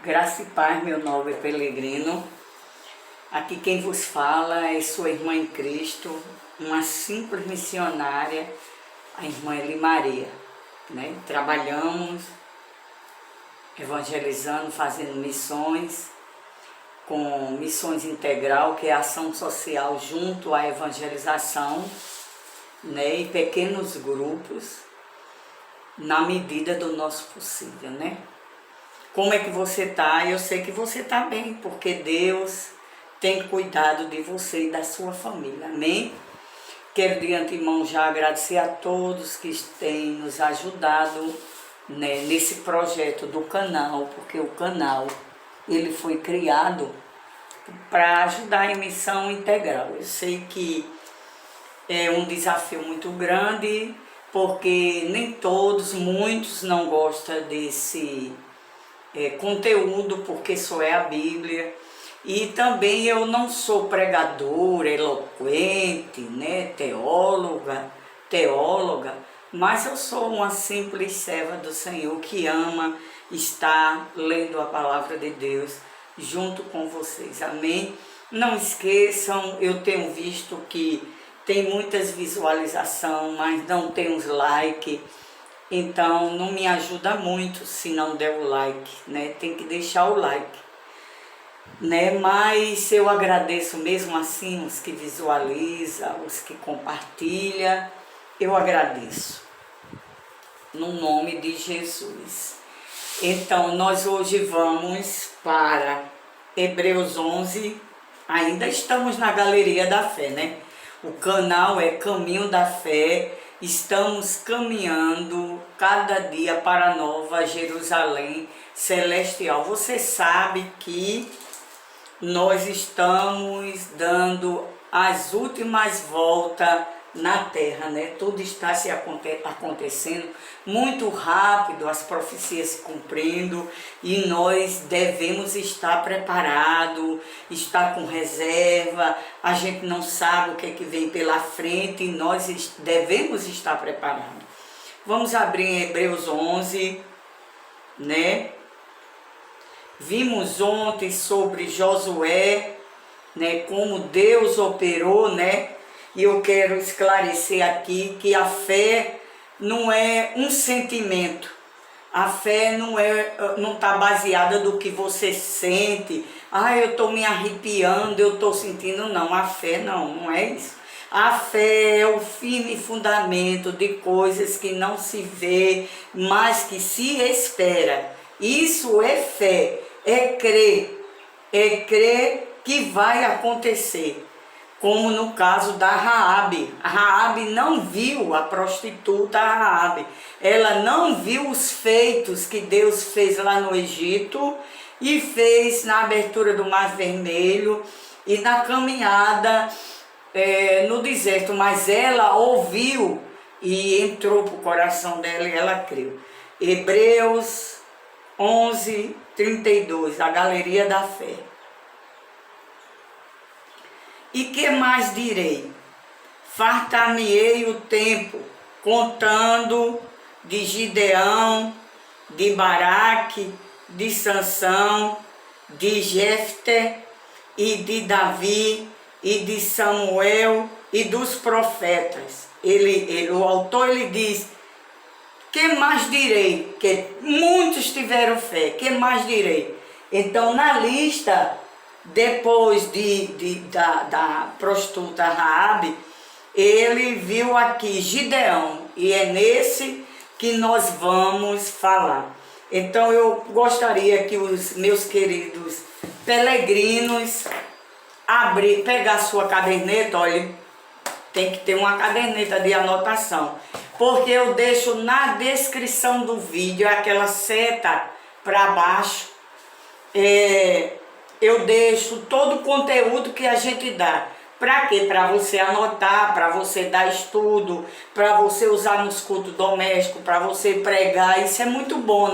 Graça e paz, meu nobre peregrino. Aqui quem vos fala é sua irmã em Cristo, uma simples missionária, a irmã Eli Maria. Trabalhamos evangelizando, fazendo missões, com missões integral, que é a ação social junto à evangelização, em pequenos grupos, na medida do nosso possível, Como é que você está? Eu sei que você está bem, porque Deus tem cuidado de você e da sua família, amém? Quero de antemão já agradecer a todos que têm nos ajudado nesse projeto do canal, porque o canal ele foi criado para ajudar em missão integral. Eu sei que é um desafio muito grande, porque nem todos, muitos não gostam desse conteúdo, porque só é a Bíblia. E também eu não sou pregadora, eloquente, teóloga, mas eu sou uma simples serva do Senhor que ama estar lendo a palavra de Deus junto com vocês, amém? Não esqueçam, eu tenho visto que tem muitas visualizações, mas não tem os likes. Então não me ajuda muito se não der o like, Tem que deixar o like, Mas eu agradeço mesmo assim os que visualizam, os que compartilham, eu agradeço, no nome de Jesus. Então nós hoje vamos para Hebreus 11, ainda estamos na Galeria da Fé, O canal é Caminho da Fé. Estamos caminhando cada dia para a Nova Jerusalém Celestial. Você sabe que nós estamos dando as últimas voltas na Terra, Tudo está se acontecendo muito rápido, as profecias se cumprindo, e nós devemos estar preparados, estar com reserva. A gente não sabe o que é que vem pela frente e nós devemos estar preparados. Vamos abrir em Hebreus 11, Vimos ontem sobre Josué, como Deus operou, E eu quero esclarecer aqui que a fé não é um sentimento. A fé não está baseada no que você sente. Eu estou me arrepiando, eu estou sentindo. Não, a fé não é isso. A fé é o firme fundamento de coisas que não se vê, mas que se espera. Isso é fé, é crer que vai acontecer. Como no caso da Raabe. A Raabe não viu, a prostituta Raabe, ela não viu os feitos que Deus fez lá no Egito e fez na abertura do Mar Vermelho e na caminhada no deserto, mas ela ouviu e entrou para o coração dela e ela creu. Hebreus 11, 32, a Galeria da Fé. E que mais direi? Fartar-me-ei o tempo, contando de Gideão, de Baraque, de Sansão, de Jefté, e de Davi, e de Samuel, e dos profetas. O autor diz, que mais direi? Que muitos tiveram fé, que mais direi? Então na lista, depois da prostituta Raabe, ele viu aqui Gideão, e é nesse que nós vamos falar. Então eu gostaria que os meus queridos peregrinos pegar sua caderneta, olha, tem que ter uma caderneta de anotação, porque eu deixo na descrição do vídeo, aquela seta para baixo, eu deixo todo o conteúdo que a gente dá. Para quê? Para você anotar, para você dar estudo, para você usar nos cultos domésticos, para você pregar. Isso é muito bom,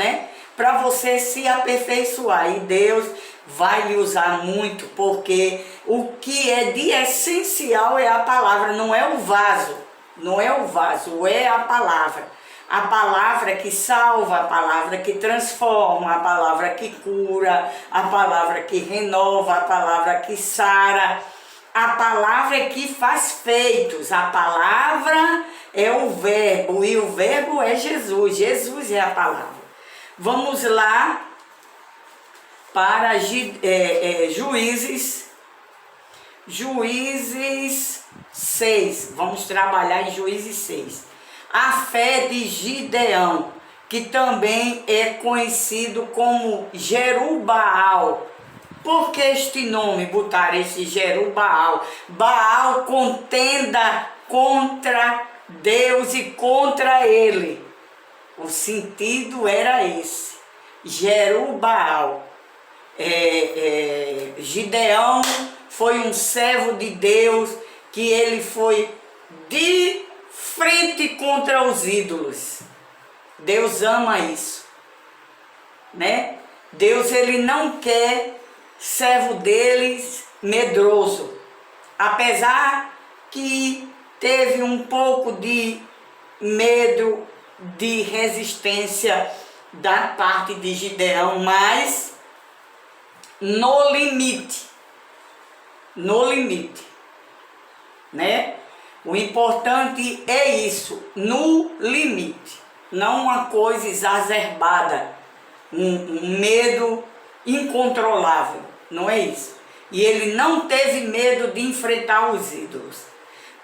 Para você se aperfeiçoar. E Deus vai lhe usar muito, porque o que é de essencial é a palavra, não é o vaso. Não é o vaso, é a palavra. A palavra que salva, a palavra que transforma, a palavra que cura, a palavra que renova, a palavra que sara, a palavra que faz feitos. A palavra é o verbo e o verbo é Jesus. Jesus é a palavra. Vamos lá para Juízes 6. Vamos trabalhar em Juízes 6. A fé de Gideão, que também é conhecido como Jerubbaal. Por que este nome, botar esse Jerubbaal? Baal, contenda contra Deus e contra ele. O sentido era esse. Jerubbaal. Gideão foi um servo de Deus que ele foi de frente contra os ídolos. Deus ama isso, né? Deus, ele não quer servo deles medroso. Apesar que teve um pouco de medo, de resistência da parte de Gideão, mas no limite, né? O importante é isso, no limite, não uma coisa exacerbada, um medo incontrolável, não é isso. E ele não teve medo de enfrentar os ídolos.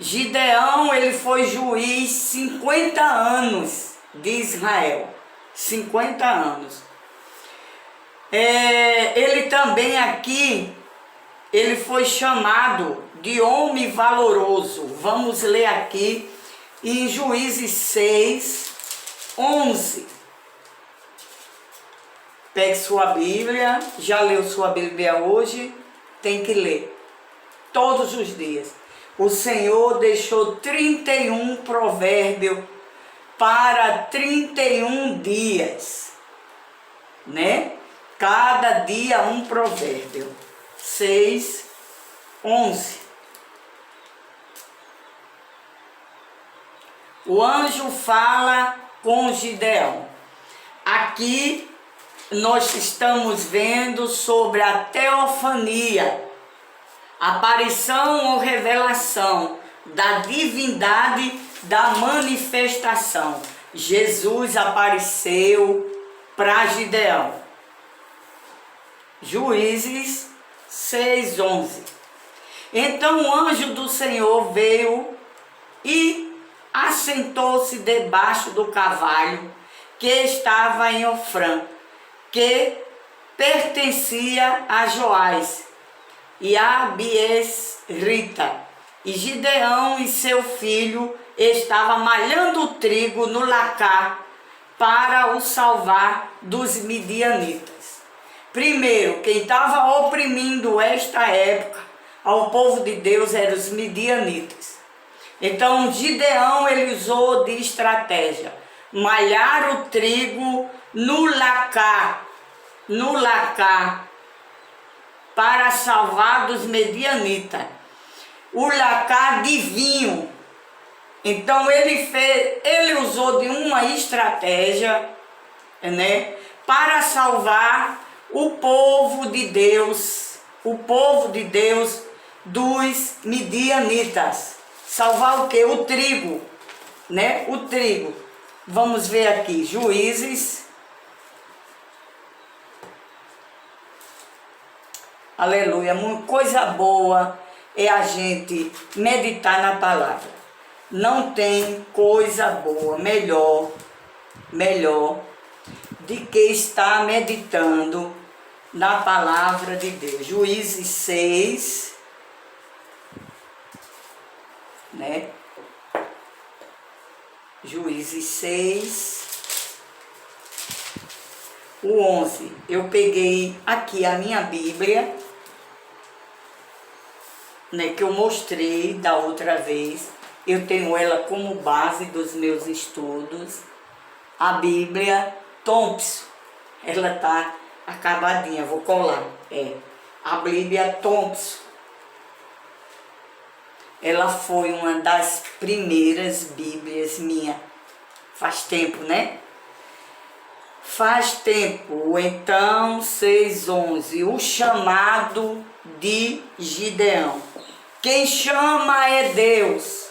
Gideão, ele foi juiz 50 anos de Israel, 50 anos. Ele também aqui, ele foi chamado de homem valoroso. Vamos ler aqui em Juízes 6, 11. Pegue sua Bíblia, já leu sua Bíblia hoje? Tem que ler, todos os dias. O Senhor deixou 31 provérbios para 31 dias, né? Cada dia um provérbio. 6, 11. O anjo fala com Gideão. Aqui nós estamos vendo sobre a teofania, aparição ou revelação da divindade da manifestação. Jesus apareceu para Gideão. Juízes 6, 11. Então o anjo do Senhor veio e assentou-se debaixo do carvalho que estava em Ofrã, que pertencia a Joás e a Abiesrita. E Gideão e seu filho estavam malhando trigo no lacar para o salvar dos midianitas. Primeiro, quem estava oprimindo esta época ao povo de Deus eram os midianitas. Então Gideão, ele usou de estratégia, malhar o trigo no lacar, para salvar dos medianitas. O lacar de vinho. Então ele usou de uma estratégia, né, para salvar o povo de Deus dos midianitas. Salvar o que? O trigo, né? O trigo. Vamos ver aqui, Juízes. Aleluia. Coisa boa é a gente meditar na palavra. Não tem coisa boa, melhor de que estar meditando na palavra de Deus. Juízes 6, né? Juízes 6, o 11. Eu peguei aqui a minha Bíblia, né, que eu mostrei da outra vez. Eu tenho ela como base dos meus estudos. A Bíblia Thompson, ela tá acabadinha, vou colar. A Bíblia Thompson. Ela foi uma das primeiras Bíblias minha. Faz tempo, né? Faz tempo. Então, 6:11, o chamado de Gideão. Quem chama é Deus.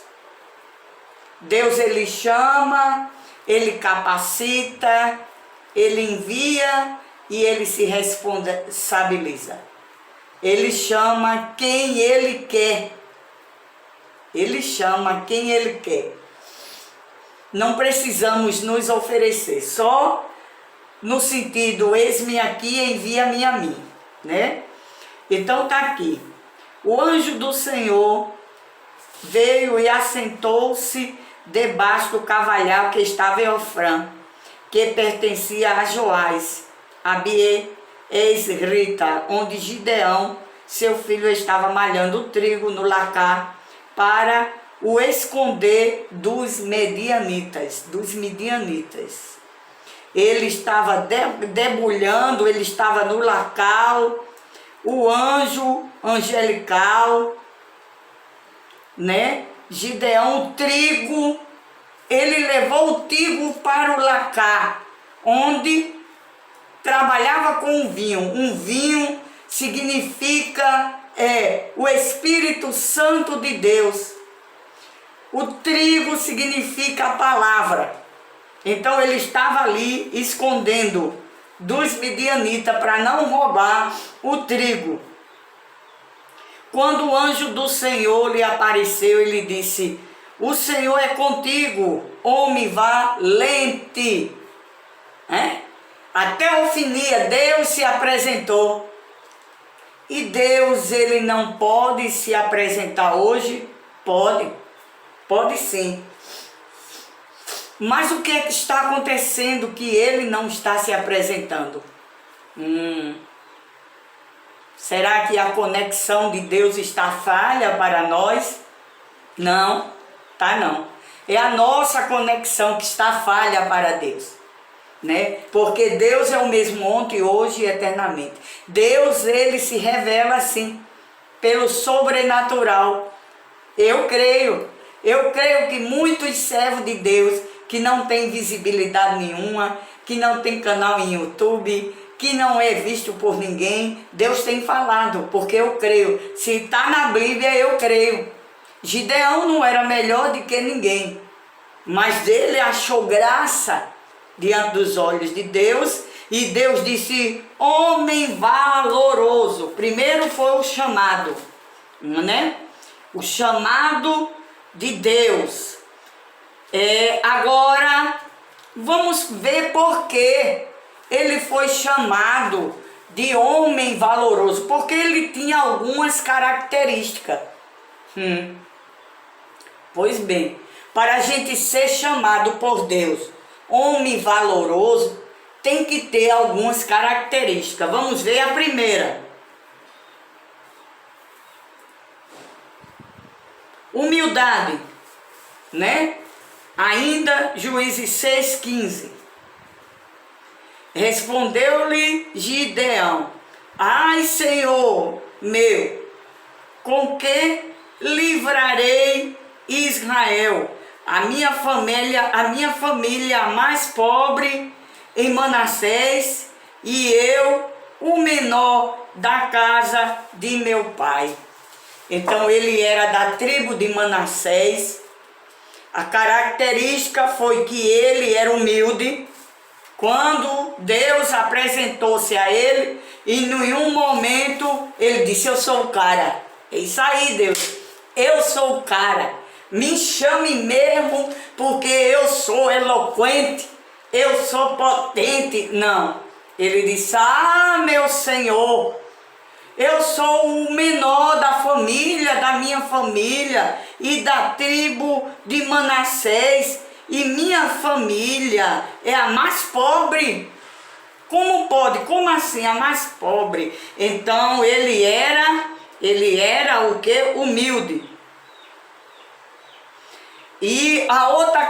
Deus, ele chama, ele capacita, ele envia e ele se responsabiliza. Ele chama quem ele quer. Ele chama quem ele quer. Não precisamos nos oferecer, só no sentido, eis-me aqui, envia-me a mim, né? Então tá aqui. O anjo do Senhor veio e assentou-se debaixo do cavalhar que estava em Ofrã, que pertencia a Joás, a Biesrita, onde Gideão, seu filho, estava malhando o trigo no lacar para o esconder dos medianitas, Ele estava debulhando, ele estava no lacar, o anjo angelical, né? Gideão, o trigo, ele levou o trigo para o lacar, onde trabalhava com o vinho. Um vinho significa o Espírito Santo de Deus. O trigo significa a palavra. Então ele estava ali escondendo dos midianitas para não roubar o trigo. Quando o anjo do Senhor lhe apareceu, ele disse: o Senhor é contigo, homem valente. Até Ofinia, Deus se apresentou. E Deus, ele não pode se apresentar hoje? Pode sim. Mas o que é que está acontecendo que ele não está se apresentando? Será que a conexão de Deus está falha para nós? Não, tá não. É a nossa conexão que está falha para Deus, né? Porque Deus é o mesmo ontem, hoje e eternamente. Deus, ele se revela assim, pelo sobrenatural. Eu creio que muitos servos de Deus que não tem visibilidade nenhuma, que não tem canal em YouTube, que não é visto por ninguém, Deus tem falado, porque eu creio. Se está na Bíblia, eu creio. Gideão não era melhor do que ninguém, mas ele achou graça diante dos olhos de Deus, e Deus disse: homem valoroso. Primeiro foi o chamado, né? O chamado de Deus. Agora vamos ver por que ele foi chamado de homem valoroso, porque ele tinha algumas características. Pois bem, para a gente ser chamado por Deus homem valoroso, tem que ter algumas características. Vamos ver a primeira. Humildade, né? Ainda Juízes 6:15. Respondeu-lhe Gideão: ai, Senhor meu, com que livrarei Israel? A minha família mais pobre em Manassés, e eu, o menor da casa de meu pai. Então ele era da tribo de Manassés. A característica foi que ele era humilde. Quando Deus apresentou-se a ele, e em um momento ele disse: eu sou o cara. É isso aí, Deus, eu sou o cara. Me chame mesmo, porque eu sou eloquente, eu sou potente. Não, ele disse: ah, meu Senhor, eu sou o menor da minha família e da tribo de Manassés, e minha família é a mais pobre. Como pode? Como assim a mais pobre? Então ele era o que? Humilde. E a outra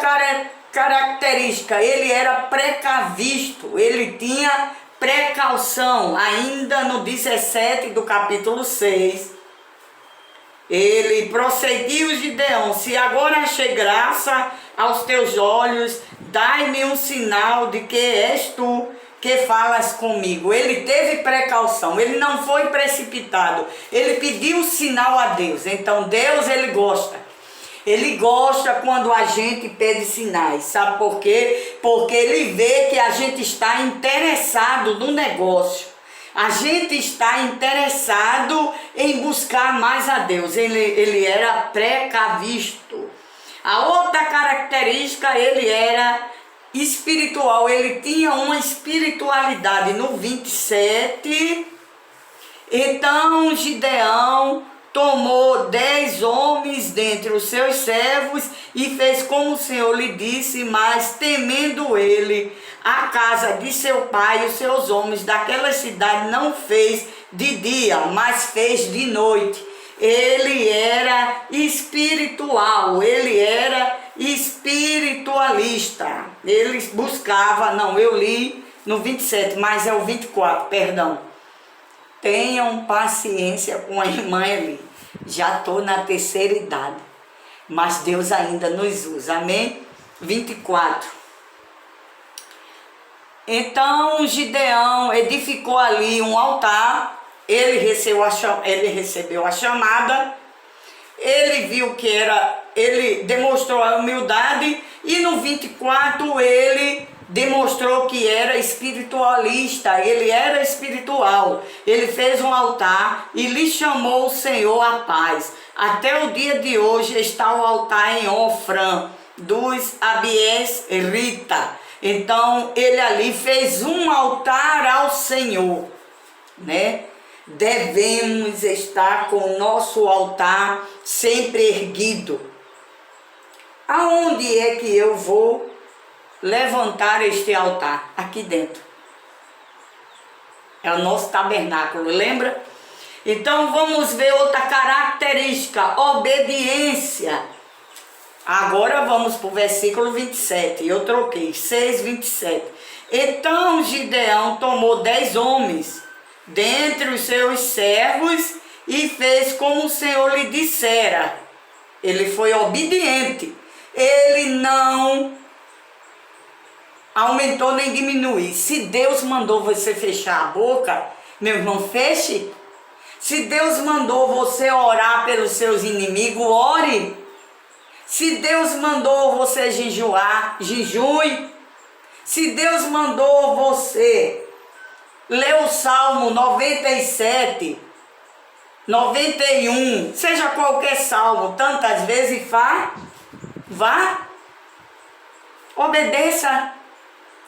característica, ele era precavisto, ele tinha precaução. Ainda no 17 do capítulo 6, ele prosseguiu: Gideão, se agora achei graça aos teus olhos, dai-me um sinal de que és tu que falas comigo. Ele teve precaução, ele não foi precipitado, ele pediu um sinal a Deus. Então Deus, ele gosta. Ele gosta quando a gente pede sinais, sabe por quê? Porque ele vê que a gente está interessado no negócio. A gente está interessado em buscar mais a Deus. Ele era precavisto. A outra característica, ele era espiritual. Ele tinha uma espiritualidade. No 27, então Gideão tomou 10 homens dentre os seus servos e fez como o Senhor lhe disse, mas temendo ele a casa de seu pai e os seus homens daquela cidade não fez de dia, mas fez de noite. Ele era espiritual, ele era espiritualista. Ele buscava, não, eu li no 27, mas é o 24, perdão. Tenham paciência com a irmã Eli. Já estou na terceira idade, mas Deus ainda nos usa, amém? 24. Então Gideão edificou ali um altar, ele recebeu a chamada, ele viu que era, ele demonstrou a humildade e no 24 ele demonstrou que era espiritualista, ele era espiritual. Ele fez um altar e lhe chamou o Senhor a paz. Até o dia de hoje está o altar em Ofrã, dos Abies Rita. Então ele ali fez um altar ao Senhor, né? Devemos estar com o nosso altar sempre erguido. Aonde é que eu vou levantar este altar? Aqui dentro. É o nosso tabernáculo, lembra? Então vamos ver outra característica, obediência. Agora vamos para o versículo 27, eu troquei, 6, 27. Então Gideão tomou 10 homens dentre os seus servos e fez como o Senhor lhe dissera. Ele foi obediente, ele não aumentou nem diminuiu. Se Deus mandou você fechar a boca, meu irmão, feche. Se Deus mandou você orar pelos seus inimigos, ore. Se Deus mandou você jejuar, jejue. Se Deus mandou você ler o Salmo 97, 91, seja qualquer salmo, tantas vezes vá, obedeça.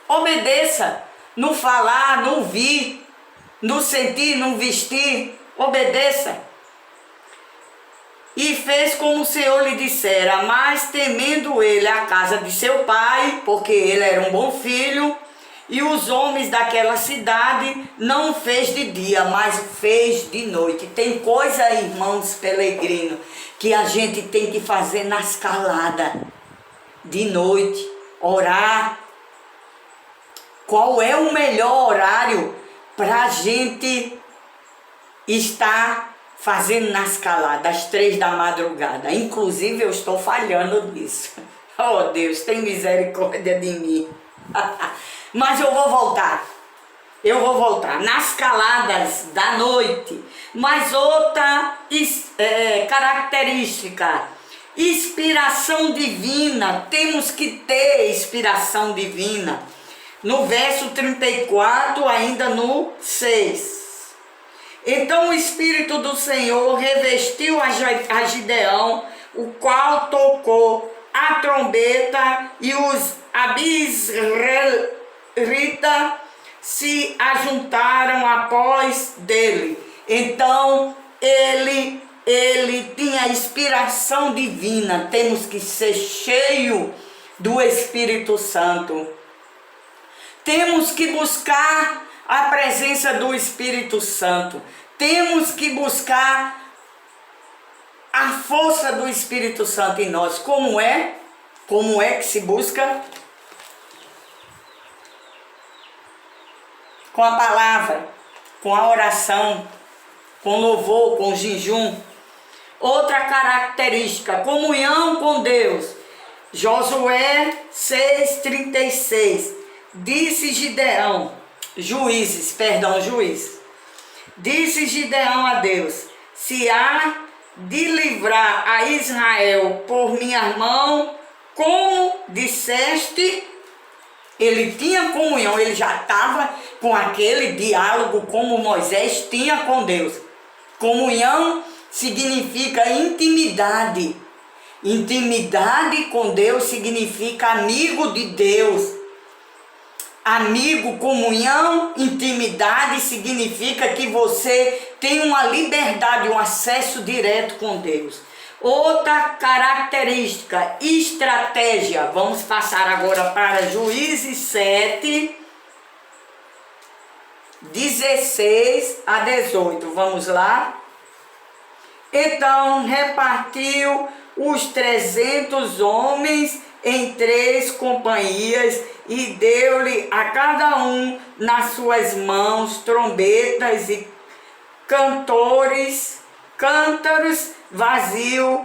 Obedeça, no falar, no ouvir, no sentir, no vestir, obedeça. E fez como o Senhor lhe dissera, mas temendo ele a casa de seu pai, porque ele era um bom filho, e os homens daquela cidade não fez de dia, mas fez de noite. Tem coisa, irmãos peregrinos, que a gente tem que fazer nas caladas, de noite, orar. Qual é o melhor horário para a gente estar fazendo nas caladas, às 3 da madrugada? Inclusive eu estou falhando nisso. Oh Deus, tem misericórdia de mim. Mas eu vou voltar. Nas caladas da noite. Mas outra característica, inspiração divina. Temos que ter inspiração divina. No verso 34, ainda no 6. Então o Espírito do Senhor revestiu a Gideão, o qual tocou a trombeta, e os Abisrita se ajuntaram após dele. Então ele tinha inspiração divina. Temos que ser cheio do Espírito Santo. Temos que buscar a presença do Espírito Santo. Temos que buscar a força do Espírito Santo em nós. Como é? Como é que se busca? Com a palavra, com a oração, com louvor, com jejum. Outra característica, comunhão com Deus. Josué 6,36. Disse Gideão, Juízes. Disse Gideão a Deus: se há de livrar a Israel por minha mão, como disseste. Ele tinha comunhão, ele já estava com aquele diálogo como Moisés tinha com Deus. Comunhão significa intimidade. Intimidade com Deus significa amigo de Deus. Amigo, comunhão, intimidade significa que você tem uma liberdade, um acesso direto com Deus. Outra característica, estratégia. Vamos passar agora para Juízes 7, 16 a 18. Vamos lá? Então repartiu os 300 homens em 3 companhias e deu-lhe a cada um nas suas mãos trombetas e cântaros vazios,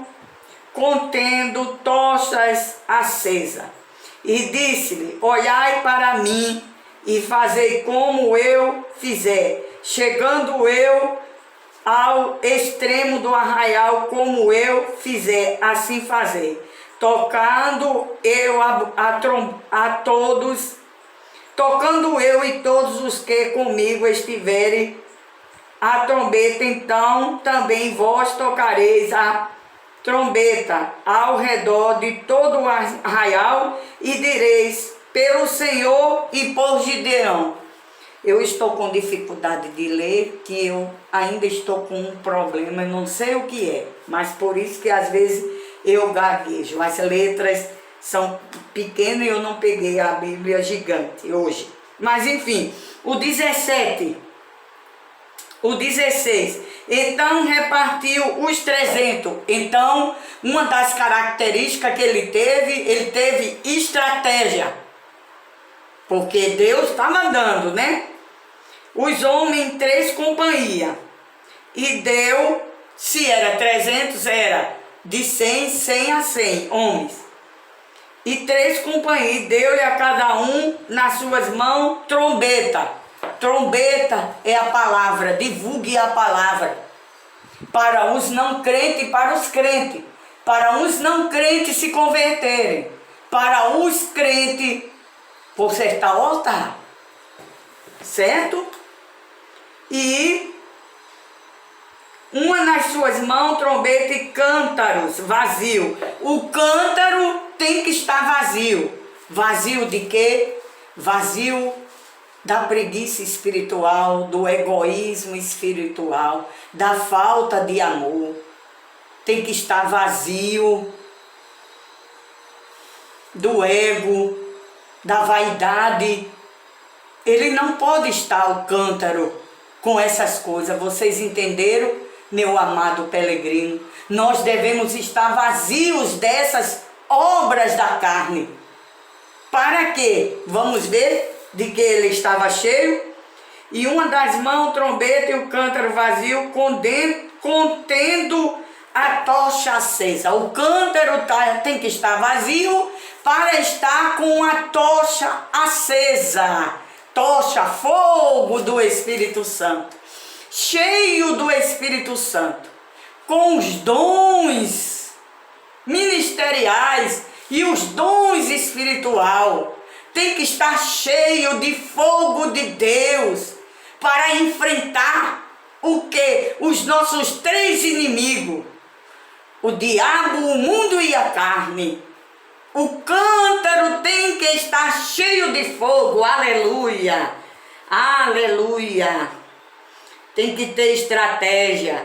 contendo tochas acesas. E disse-lhe: olhai para mim e fazei como eu fizer. Chegando eu ao extremo do arraial, como eu fizer, assim fazei. Tocando eu e todos os que comigo estiverem a trombeta, então também vós tocareis a trombeta ao redor de todo o arraial e direis: pelo Senhor e por Gideão. Eu estou com dificuldade de ler, que eu ainda estou com um problema, eu não sei o que é, mas por isso que às vezes eu gaguejo. As letras são pequenas e eu não peguei a Bíblia gigante hoje. Mas enfim, o 17, o 16. Então repartiu os 300. Então, uma das características que ele teve estratégia. Porque Deus estava dando, né? Os homens em 3 companhias. E deu, se era 300, era de 100 a 100 homens. E 3 companhias, deu-lhe a cada um nas suas mãos trombeta. Trombeta é a palavra, divulgue a palavra. Para os não crentes e para os crentes. Para os não crentes se converterem. Para os crentes consertar o altar. Certo? E uma nas suas mãos, trombeta e cântaros vazio. O cântaro tem que estar vazio. Vazio de quê? Vazio da preguiça espiritual, do egoísmo espiritual, da falta de amor. Tem que estar vazio do ego, da vaidade. Ele não pode estar o cântaro com essas coisas. Vocês entenderam, meu amado peregrino? Nós devemos estar vazios dessas obras da carne. Para quê? Vamos ver de que ele estava cheio. E uma das mãos, trombeta e o cântaro vazio, contendo a tocha acesa. O cântaro tem que estar vazio para estar com a tocha acesa. Tocha, fogo do Espírito Santo. Cheio do Espírito Santo. Com os dons ministeriais e os dons espirituais. Tem que estar cheio de fogo de Deus para enfrentar o que? Os nossos 3 inimigos. O diabo, o mundo e a carne. O cântaro tem que estar cheio de fogo. Aleluia. Aleluia. Tem que ter estratégia.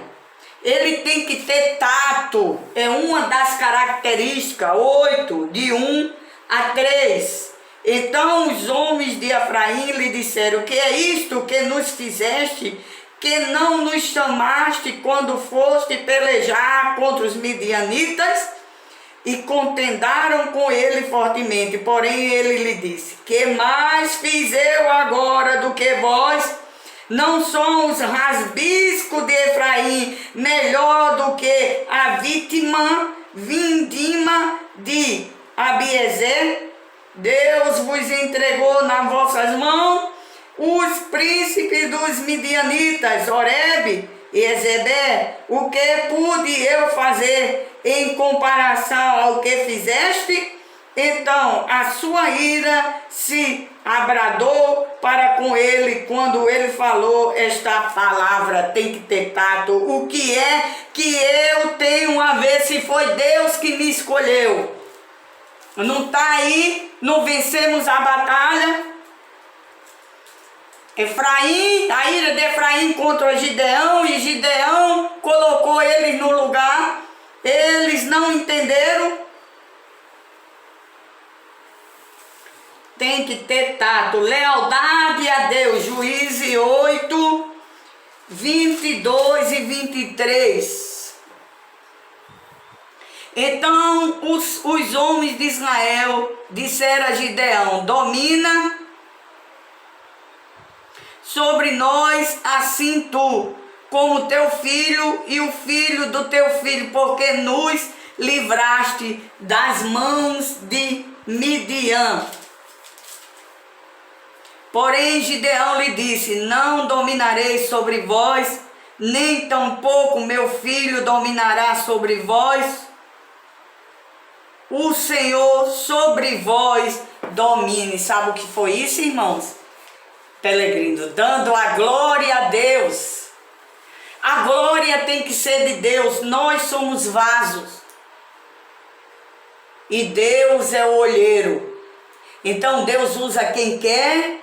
Ele tem que ter tato. É uma das características. 8, de 1 a 3. Então os homens de Efraim lhe disseram: que é isto que nos fizeste, que não nos chamaste quando foste pelejar contra os midianitas? E contendaram com ele fortemente. Porém ele lhe disse: que mais fiz eu agora do que vós? Não são os rasbiscos de Efraim melhor do que a vindima de Abiezer, Deus vos entregou nas vossas mãos os príncipes dos midianitas, Oreb e Ezebé. O que pude eu fazer em comparação ao que fizeste? Então a sua ira se abradou para com ele quando ele falou esta palavra. Tem que ter tato. O que é que eu tenho a ver se foi Deus que me escolheu? Não está aí, não vencemos a batalha. Efraim, a ira de Efraim contra Gideão, e Gideão colocou eles no lugar. Eles não entenderam. Tem que ter tato, lealdade a Deus. Juízes 8, 22 e 23. Então os homens de Israel disseram a Gideão: domina sobre nós assim tu, como teu filho e o filho do teu filho, porque nos livraste das mãos de Midian. Porém Gideão lhe disse: não dominarei sobre vós, nem tampouco meu filho dominará sobre vós. O Senhor sobre vós domine. Sabe o que foi isso, irmãos? Peregrino, dando a glória a Deus. A glória tem que ser de Deus. Nós somos vasos e Deus é o olheiro. Então Deus usa quem quer,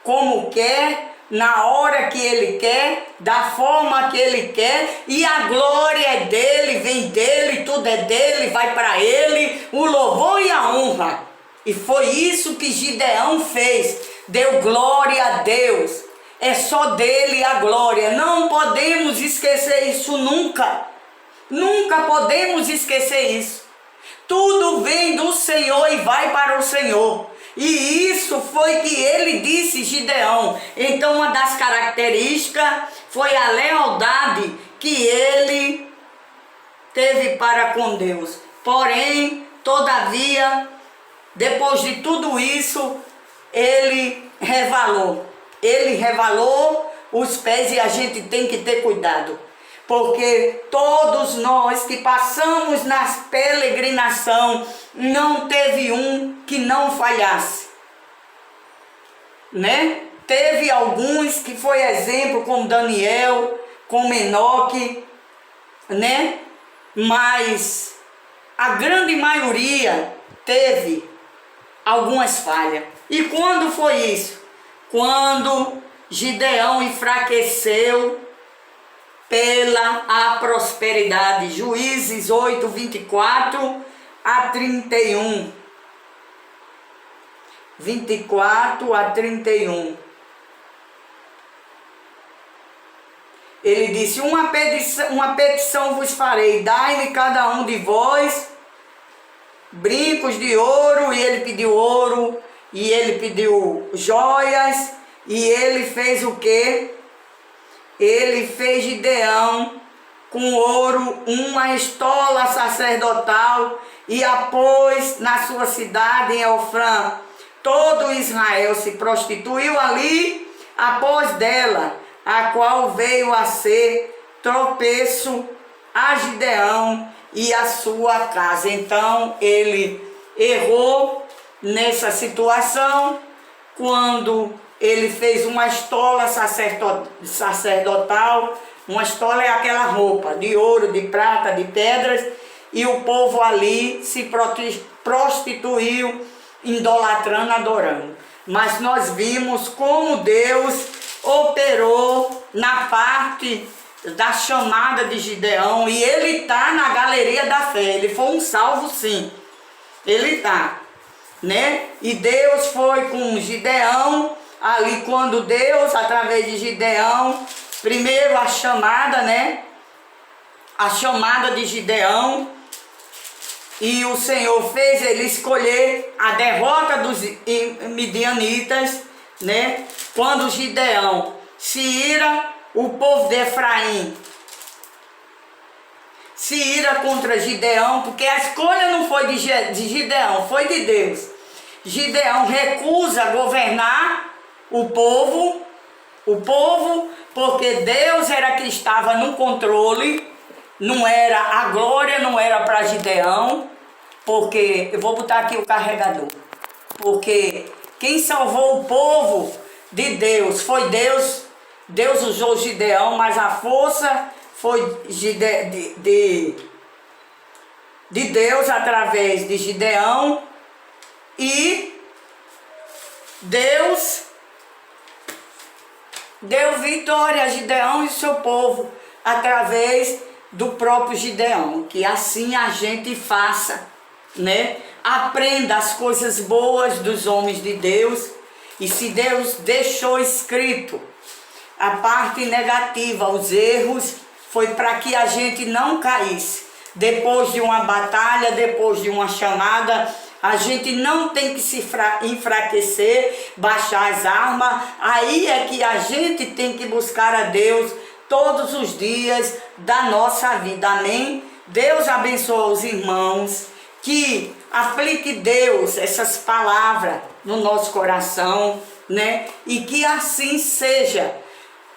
como quer, na hora que Ele quer, da forma que Ele quer, e a glória é dEle, vem dEle, tudo é dEle, vai para Ele, o louvor e a honra. E foi isso que Gideão fez, deu glória a Deus. É só dEle a glória. Não podemos esquecer isso nunca. Nunca podemos esquecer isso. Tudo vem do Senhor e vai para o Senhor. E isso foi que ele disse, Gideão. Então uma das características foi a lealdade que ele teve para com Deus. Porém, todavia, depois de tudo isso, ele revalou. Ele revalou os pés e a gente tem que ter cuidado. Porque todos nós que passamos nas peregrinação, não teve um que não falhasse, né? Teve alguns que foi exemplo, como Daniel, como Enoque, né? Mas a grande maioria teve algumas falhas. E quando foi isso? Quando Gideão enfraqueceu pela a prosperidade. Juízes 8, 24 a 31. 24 a 31. Ele disse: uma petição vos farei, dai-me cada um de vós brincos de ouro. E ele pediu ouro, e ele pediu joias, e ele fez o quê? Ele fez Gideão com ouro uma estola sacerdotal e a pôs na sua cidade em Ofrã. Todo Israel se prostituiu ali após dela, a qual veio a ser tropeço a Gideão e a sua casa. Então ele errou nessa situação quando ele fez uma estola sacerdotal. Uma estola é aquela roupa de ouro, de prata, de pedras, e o povo ali se prostituiu, idolatrando, adorando. Mas nós vimos como Deus operou na parte da chamada de Gideão, e ele está na galeria da fé. Ele foi um salvo, sim. Ele está, né? E Deus foi com Gideão ali, quando Deus, através de Gideão, primeiro a chamada, né? A chamada de Gideão, e o Senhor fez ele escolher a derrota dos midianitas, né? Quando Gideão se ira, o povo de Efraim se ira contra Gideão, porque a escolha não foi de Gideão, foi de Deus. Gideão recusa governar o povo, porque Deus era que estava no controle, não era a glória, não era para Gideão, porque, eu vou botar aqui o carregador, porque quem salvou o povo de Deus foi Deus. Deus usou Gideão, mas a força foi de Deus através de Gideão, e Deus deu vitória a Gideão e seu povo através do próprio Gideão. Que assim a gente faça, né? Aprenda as coisas boas dos homens de Deus, e se Deus deixou escrito a parte negativa, os erros, foi para que a gente não caísse. Depois de uma batalha, depois de uma chamada, a gente não tem que se enfraquecer, baixar as armas. Aí é que a gente tem que buscar a Deus todos os dias da nossa vida. Amém? Deus abençoe os irmãos, que aplique Deus essas palavras no nosso coração, né? E que assim seja,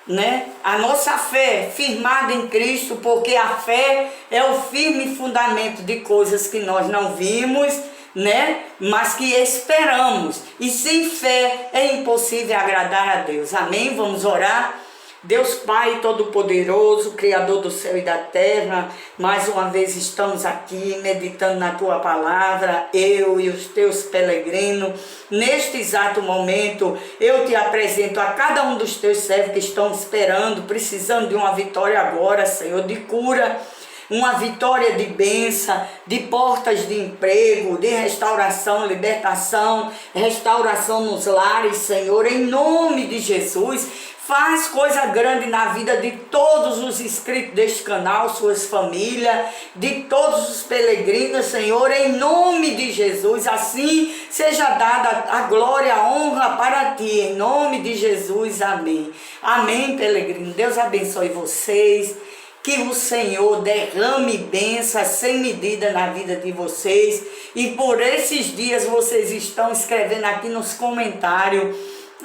né? A nossa fé firmada em Cristo, porque a fé é o firme fundamento de coisas que nós não vimos, né? Mas que esperamos, e sem fé é impossível agradar a Deus. Amém? Vamos orar. Deus Pai Todo-Poderoso, Criador do céu e da terra, mais uma vez estamos aqui meditando na Tua palavra, eu e os Teus peregrinos. Neste exato momento, eu te apresento a cada um dos Teus servos que estão esperando, precisando de uma vitória agora, Senhor, de cura, uma vitória de bênção, de portas de emprego, de restauração, libertação, restauração nos lares, Senhor, em nome de Jesus. Faz coisa grande na vida de todos os inscritos deste canal, suas famílias, de todos os peregrinos, Senhor, em nome de Jesus. Assim seja dada a glória, a honra para Ti, em nome de Jesus. Amém. Amém, peregrino. Deus abençoe vocês. Que o Senhor derrame bênçãos sem medida na vida de vocês. E por esses dias vocês estão escrevendo aqui nos comentários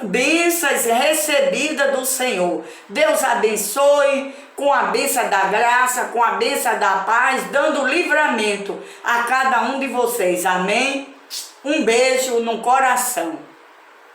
bênçãos recebidas do Senhor. Deus abençoe com a bênção da graça, com a bênção da paz, dando livramento a cada um de vocês. Amém? Um beijo no coração.